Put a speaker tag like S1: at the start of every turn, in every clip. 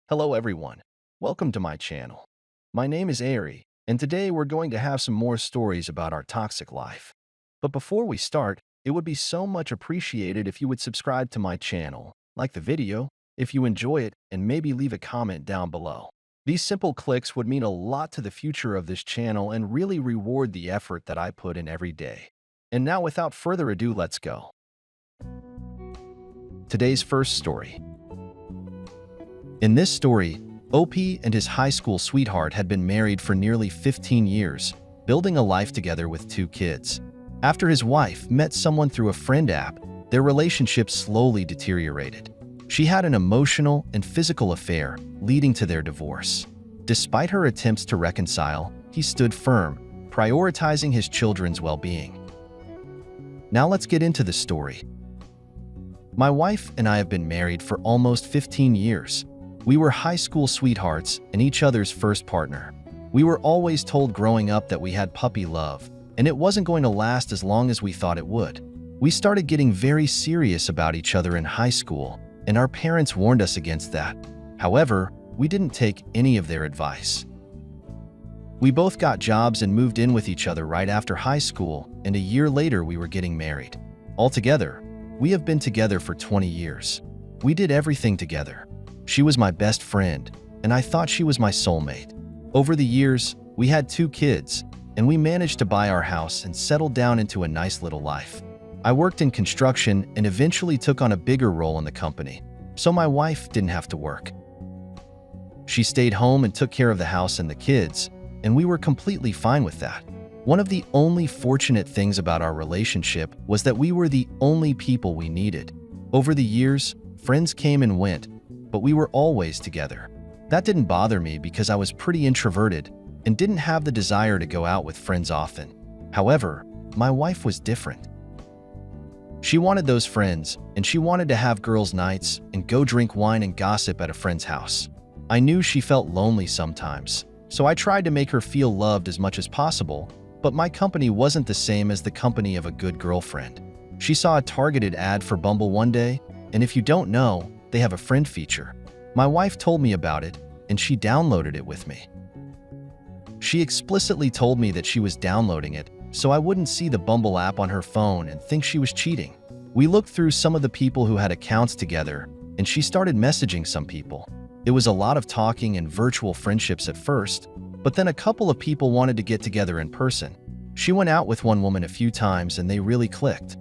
S1: Hello everyone, welcome to my channel. My name is Ari, and today we're going to have some more stories about our toxic life. But before we start, it would be so much appreciated if you would subscribe to my channel, like the video, if you enjoy it, and maybe leave a comment down below. These simple clicks would mean a lot to the future of this channel and really reward the effort that I put in every day. And now without further ado, let's go. Today's first story. In this story, OP and his high school sweetheart had been married for nearly 15 years, building a life together with 2 kids. After his wife met someone through a friend app, their relationship slowly deteriorated. She had an emotional and physical affair, leading to their divorce. Despite her attempts to reconcile, he stood firm, prioritizing his children's well-being. Now let's get into the story. My wife and I have been married for almost 15 years. We were high school sweethearts and each other's first partner. We were always told growing up that we had puppy love, and it wasn't going to last as long as we thought it would. We started getting very serious about each other in high school, and our parents warned us against that. However, we didn't take any of their advice. We both got jobs and moved in with each other right after high school, and a year later we were getting married. Altogether, we have been together for 20 years. We did everything together. She was my best friend, and I thought she was my soulmate. Over the years, we had 2 kids, and we managed to buy our house and settle down into a nice little life. I worked in construction and eventually took on a bigger role in the company, so my wife didn't have to work. She stayed home and took care of the house and the kids, and we were completely fine with that. One of the only fortunate things about our relationship was that we were the only people we needed. Over the years, friends came and went, but we were always together. That didn't bother me because I was pretty introverted and didn't have the desire to go out with friends often. However, my wife was different. She wanted those friends, and she wanted to have girls' nights and go drink wine and gossip at a friend's house. I knew she felt lonely sometimes, so I tried to make her feel loved as much as possible, but my company wasn't the same as the company of a good girlfriend. She saw a targeted ad for Bumble one day, and if you don't know, they have a friend feature. My wife told me about it, and she downloaded it with me. She explicitly told me that she was downloading it so I wouldn't see the Bumble app on her phone and think she was cheating. We looked through some of the people who had accounts together, and she started messaging some people. It was a lot of talking and virtual friendships at first, but then a couple of people wanted to get together in person. She went out with one woman a few times and they really clicked.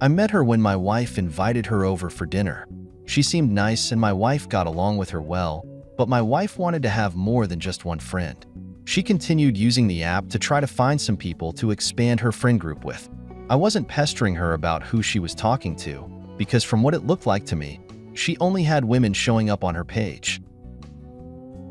S1: I met her when my wife invited her over for dinner. She seemed nice and my wife got along with her well, but my wife wanted to have more than just one friend. She continued using the app to try to find some people to expand her friend group with. I wasn't pestering her about who she was talking to, because from what it looked like to me, she only had women showing up on her page.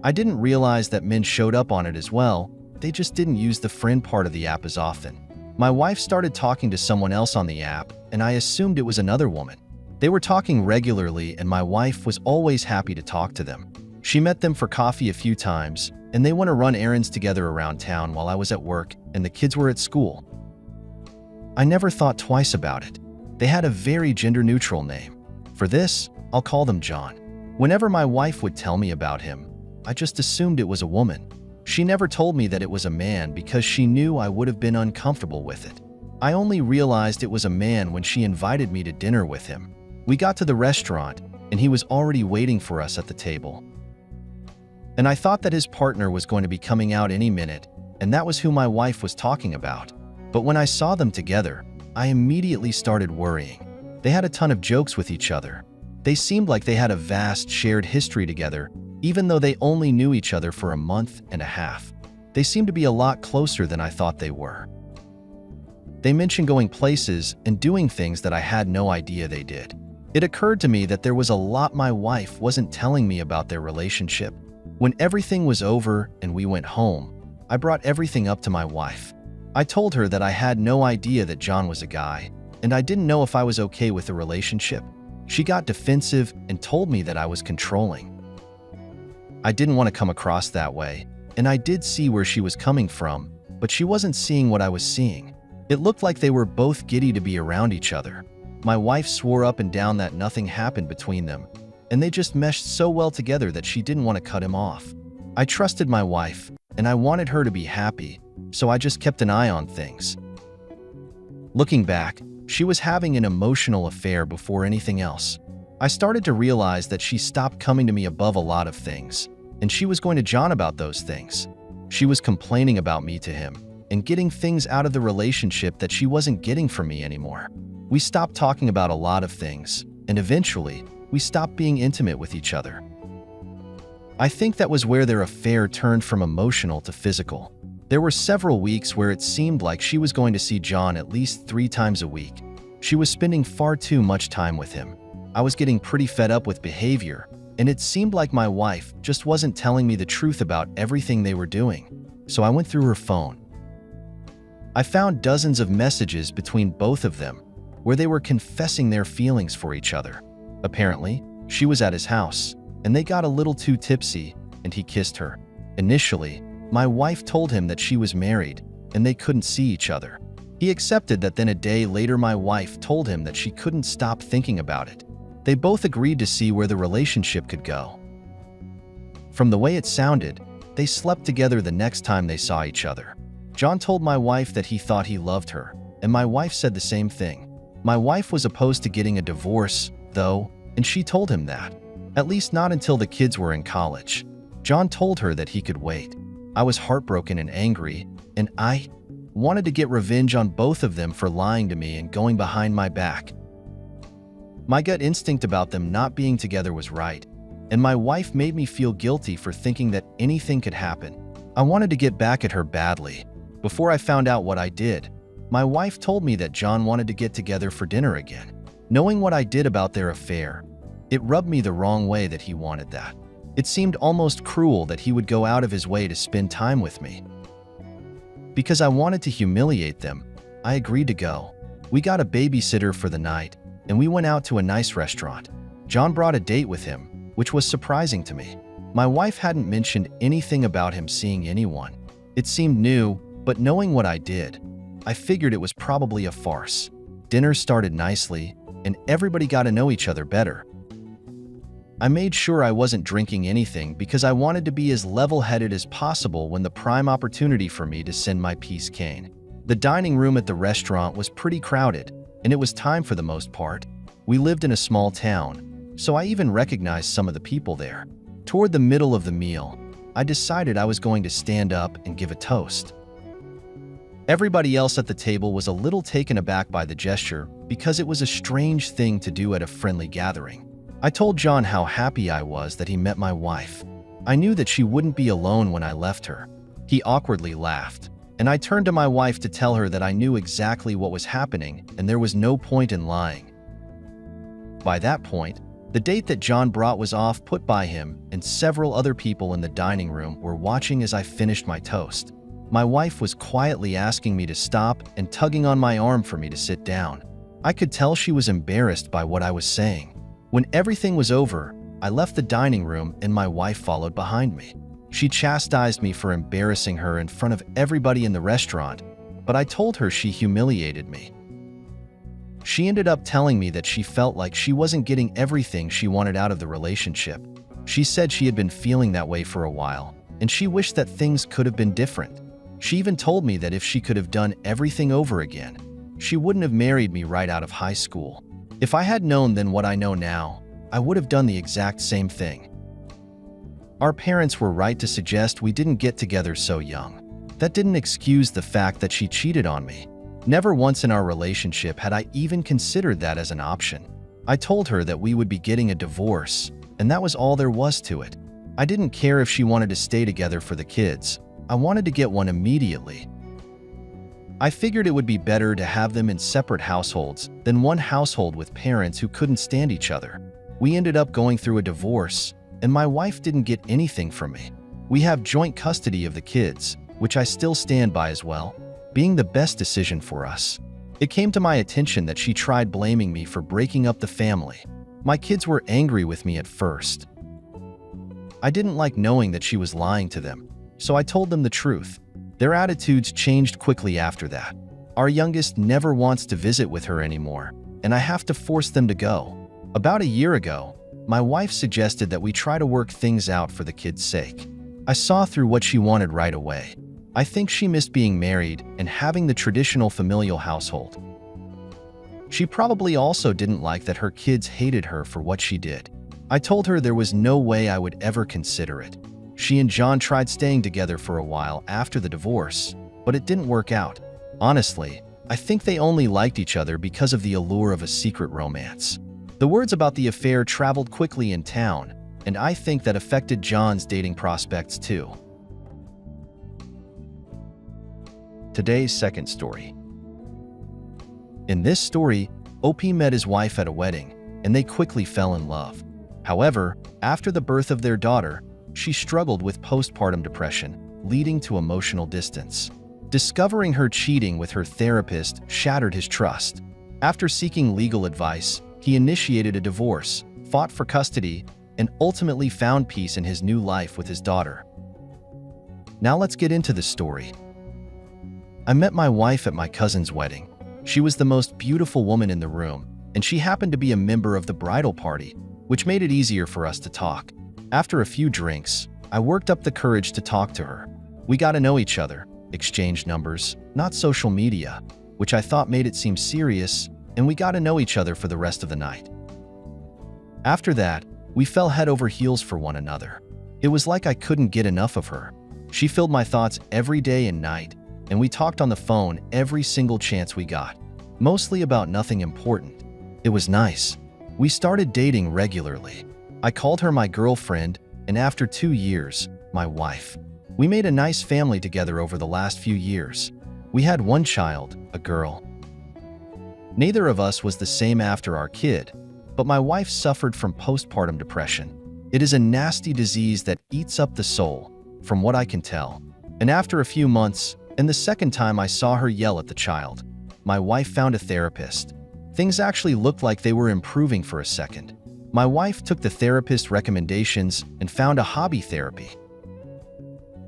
S1: I didn't realize that men showed up on it as well, they just didn't use the friend part of the app as often. My wife started talking to someone else on the app, and I assumed it was another woman. They were talking regularly, and my wife was always happy to talk to them. She met them for coffee a few times, and they went to run errands together around town while I was at work and the kids were at school. I never thought twice about it. They had a very gender-neutral name. For this, I'll call them John. Whenever my wife would tell me about him, I just assumed it was a woman. She never told me that it was a man because she knew I would have been uncomfortable with it. I only realized it was a man when she invited me to dinner with him. We got to the restaurant, and he was already waiting for us at the table. And I thought that his partner was going to be coming out any minute, and that was who my wife was talking about. But when I saw them together, I immediately started worrying. They had a ton of jokes with each other. They seemed like they had a vast shared history together, even though they only knew each other for a month and a half. They seemed to be a lot closer than I thought they were. They mentioned going places and doing things that I had no idea they did. It occurred to me that there was a lot my wife wasn't telling me about their relationship. When everything was over and we went home, I brought everything up to my wife. I told her that I had no idea that John was a guy, and I didn't know if I was okay with the relationship. She got defensive and told me that I was controlling. I didn't want to come across that way, and I did see where she was coming from, but she wasn't seeing what I was seeing. It looked like they were both giddy to be around each other. My wife swore up and down that nothing happened between them, and they just meshed so well together that she didn't want to cut him off. I trusted my wife, and I wanted her to be happy, so I just kept an eye on things. Looking back, she was having an emotional affair before anything else. I started to realize that she stopped coming to me above a lot of things, and she was going to John about those things. She was complaining about me to him, and getting things out of the relationship that she wasn't getting from me anymore. We stopped talking about a lot of things, and eventually, we stopped being intimate with each other. I think that was where their affair turned from emotional to physical. There were several weeks where it seemed like she was going to see John at least 3 times a week. She was spending far too much time with him. I was getting pretty fed up with behavior, and it seemed like my wife just wasn't telling me the truth about everything they were doing. So I went through her phone. I found dozens of messages between both of them where they were confessing their feelings for each other. Apparently, she was at his house, and they got a little too tipsy, and he kissed her. Initially, my wife told him that she was married, and they couldn't see each other. He accepted that. Then a day later, my wife told him that she couldn't stop thinking about it. They both agreed to see where the relationship could go. From the way it sounded, they slept together the next time they saw each other. John told my wife that he thought he loved her, and my wife said the same thing. My wife was opposed to getting a divorce, though, and she told him that. At least not until the kids were in college. John told her that he could wait. I was heartbroken and angry, and I wanted to get revenge on both of them for lying to me and going behind my back. My gut instinct about them not being together was right, and my wife made me feel guilty for thinking that anything could happen. I wanted to get back at her badly. Before I found out what I did, my wife told me that John wanted to get together for dinner again. Knowing what I did about their affair, it rubbed me the wrong way that he wanted that. It seemed almost cruel that he would go out of his way to spend time with me. Because I wanted to humiliate them, I agreed to go. We got a babysitter for the night, and we went out to a nice restaurant. John brought a date with him, which was surprising to me. My wife hadn't mentioned anything about him seeing anyone. It seemed new, but knowing what I did, I figured it was probably a farce. Dinner started nicely, and everybody got to know each other better. I made sure I wasn't drinking anything because I wanted to be as level-headed as possible when the prime opportunity for me to send my piece came. The dining room at the restaurant was pretty crowded, and it was time for the most part. We lived in a small town, so I even recognized some of the people there. Toward the middle of the meal, I decided I was going to stand up and give a toast. Everybody else at the table was a little taken aback by the gesture because it was a strange thing to do at a friendly gathering. I told John how happy I was that he met my wife. I knew that she wouldn't be alone when I left her. He awkwardly laughed, and I turned to my wife to tell her that I knew exactly what was happening and there was no point in lying. By that point, the date that John brought was off put by him, and several other people in the dining room were watching as I finished my toast. My wife was quietly asking me to stop and tugging on my arm for me to sit down. I could tell she was embarrassed by what I was saying. When everything was over, I left the dining room and my wife followed behind me. She chastised me for embarrassing her in front of everybody in the restaurant, but I told her she humiliated me. She ended up telling me that she felt like she wasn't getting everything she wanted out of the relationship. She said she had been feeling that way for a while, and she wished that things could have been different. She even told me that if she could have done everything over again, she wouldn't have married me right out of high school. If I had known then what I know now, I would have done the exact same thing. Our parents were right to suggest we didn't get together so young. That didn't excuse the fact that she cheated on me. Never once in our relationship had I even considered that as an option. I told her that we would be getting a divorce, and that was all there was to it. I didn't care if she wanted to stay together for the kids. I wanted to get one immediately. I figured it would be better to have them in separate households than one household with parents who couldn't stand each other. We ended up going through a divorce, and my wife didn't get anything from me. We have joint custody of the kids, which I still stand by as well, being the best decision for us. It came to my attention that she tried blaming me for breaking up the family. My kids were angry with me at first. I didn't like knowing that she was lying to them, so I told them the truth. Their attitudes changed quickly after that. Our youngest never wants to visit with her anymore, and I have to force them to go. About a year ago, my wife suggested that we try to work things out for the kids' sake. I saw through what she wanted right away. I think she missed being married and having the traditional familial household. She probably also didn't like that her kids hated her for what she did. I told her there was no way I would ever consider it. She and John tried staying together for a while after the divorce, but it didn't work out. Honestly, I think they only liked each other because of the allure of a secret romance. The words about the affair traveled quickly in town, and I think that affected John's dating prospects too. Today's second story. In this story, OP met his wife at a wedding, and they quickly fell in love. However, after the birth of their daughter, she struggled with postpartum depression, leading to emotional distance. Discovering her cheating with her therapist shattered his trust. After seeking legal advice, he initiated a divorce, fought for custody, and ultimately found peace in his new life with his daughter. Now let's get into the story. I met my wife at my cousin's wedding. She was the most beautiful woman in the room, and she happened to be a member of the bridal party, which made it easier for us to talk. After a few drinks, I worked up the courage to talk to her. We got to know each other, exchanged numbers, not social media, which I thought made it seem serious, and we got to know each other for the rest of the night. After that, we fell head over heels for one another. It was like I couldn't get enough of her. She filled my thoughts every day and night, and we talked on the phone every single chance we got, mostly about nothing important. It was nice. We started dating regularly. I called her my girlfriend, and after 2 years, my wife. We made a nice family together over the last few years. We had one child, a girl. Neither of us was the same after our kid, but my wife suffered from postpartum depression. It is a nasty disease that eats up the soul, from what I can tell. And after a few months, and the second time I saw her yell at the child, my wife found a therapist. Things actually looked like they were improving for a second. My wife took the therapist's recommendations and found a hobby therapy.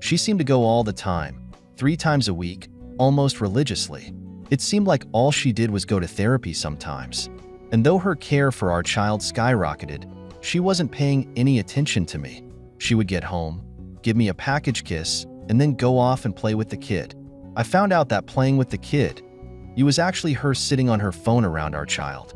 S1: She seemed to go all the time, 3 times a week, almost religiously. It seemed like all she did was go to therapy sometimes. And though her care for our child skyrocketed, she wasn't paying any attention to me. She would get home, give me a package kiss, and then go off and play with the kid. I found out that playing with the kid, it was actually her sitting on her phone around our child.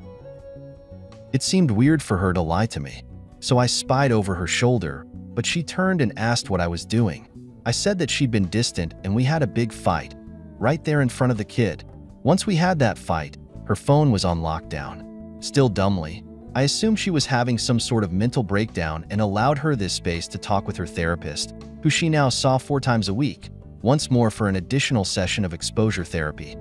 S1: It seemed weird for her to lie to me, so I spied over her shoulder, but she turned and asked what I was doing. I said that she'd been distant and we had a big fight, right there in front of the kid. Once we had that fight, her phone was on lockdown. Still dumbly, I assumed she was having some sort of mental breakdown and allowed her this space to talk with her therapist, who she now saw 4 times a week, once more for an additional session of exposure therapy.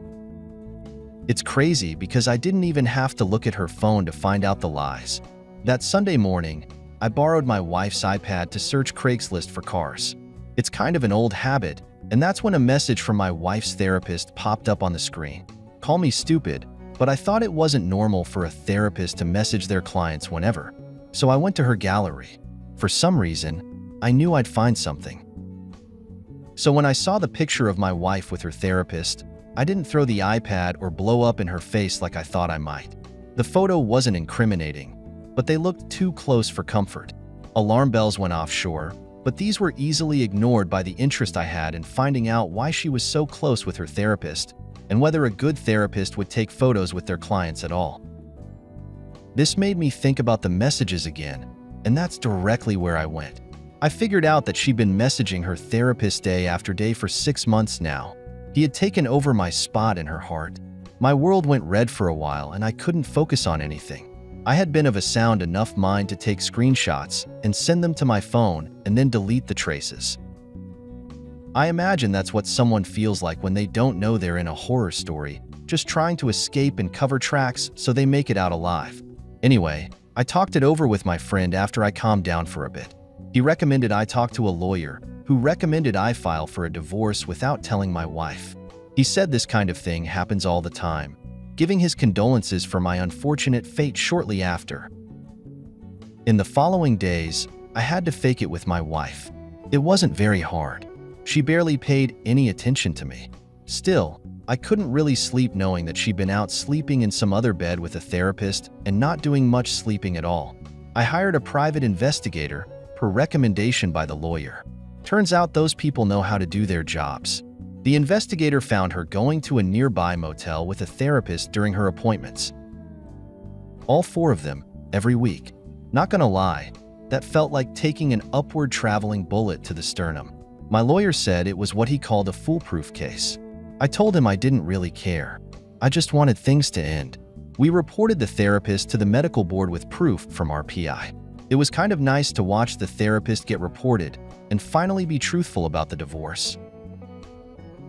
S1: It's crazy because I didn't even have to look at her phone to find out the lies. That Sunday morning, I borrowed my wife's iPad to search Craigslist for cars. It's kind of an old habit, and that's when a message from my wife's therapist popped up on the screen. Call me stupid, but I thought it wasn't normal for a therapist to message their clients whenever. So I went to her gallery. For some reason, I knew I'd find something. So when I saw the picture of my wife with her therapist, I didn't throw the iPad or blow up in her face like I thought I might. The photo wasn't incriminating, but they looked too close for comfort. Alarm bells went off, sure, but these were easily ignored by the interest I had in finding out why she was so close with her therapist and whether a good therapist would take photos with their clients at all. This made me think about the messages again, and that's directly where I went. I figured out that she'd been messaging her therapist day after day for 6 months now. He had taken over my spot in her heart. My world went red for a while and I couldn't focus on anything. I had been of a sound enough mind to take screenshots and send them to my phone and then delete the traces. I imagine that's what someone feels like when they don't know they're in a horror story, just trying to escape and cover tracks so they make it out alive. Anyway, I talked it over with my friend after I calmed down for a bit. He recommended I talk to a lawyer, who recommended I file for a divorce without telling my wife. He said this kind of thing happens all the time, giving his condolences for my unfortunate fate shortly after. In the following days, I had to fake it with my wife. It wasn't very hard. She barely paid any attention to me. Still, I couldn't really sleep knowing that she'd been out sleeping in some other bed with a therapist and not doing much sleeping at all. I hired a private investigator per recommendation by the lawyer. Turns out those people know how to do their jobs. The investigator found her going to a nearby motel with a therapist during her appointments. All 4 of them, every week. Not gonna lie, that felt like taking an upward traveling bullet to the sternum. My lawyer said it was what he called a foolproof case. I told him I didn't really care. I just wanted things to end. We reported the therapist to the medical board with proof from our PI. It was kind of nice to watch the therapist get reported and finally be truthful about the divorce.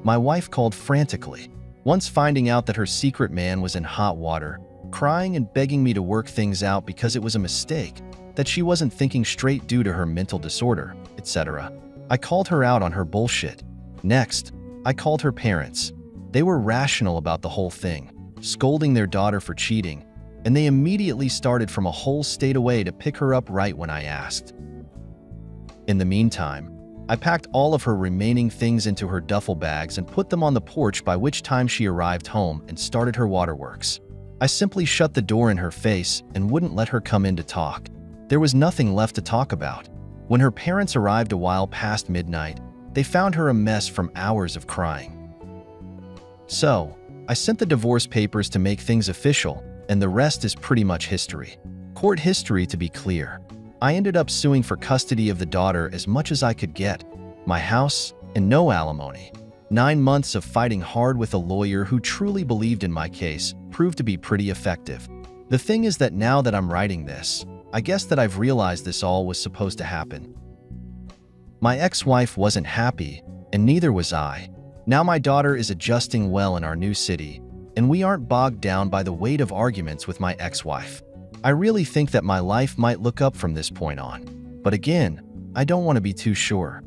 S1: My wife called frantically, once finding out that her secret man was in hot water, crying and begging me to work things out because it was a mistake, that she wasn't thinking straight due to her mental disorder, etc. I called her out on her bullshit. Next, I called her parents. They were rational about the whole thing, scolding their daughter for cheating, and they immediately started from a whole state away to pick her up right when I asked. In the meantime, I packed all of her remaining things into her duffel bags and put them on the porch, by which time she arrived home and started her waterworks. I simply shut the door in her face and wouldn't let her come in to talk. There was nothing left to talk about. When her parents arrived a while past midnight, they found her a mess from hours of crying. So, I sent the divorce papers to make things official, and the rest is pretty much history. Court history, to be clear. I ended up suing for custody of the daughter as much as I could get, my house, and no alimony. 9 months of fighting hard with a lawyer who truly believed in my case proved to be pretty effective. The thing is that now that I'm writing this, I guess that I've realized this all was supposed to happen. My ex-wife wasn't happy, and neither was I. Now my daughter is adjusting well in our new city, and we aren't bogged down by the weight of arguments with my ex-wife. I really think that my life might look up from this point on. But again, I don't want to be too sure.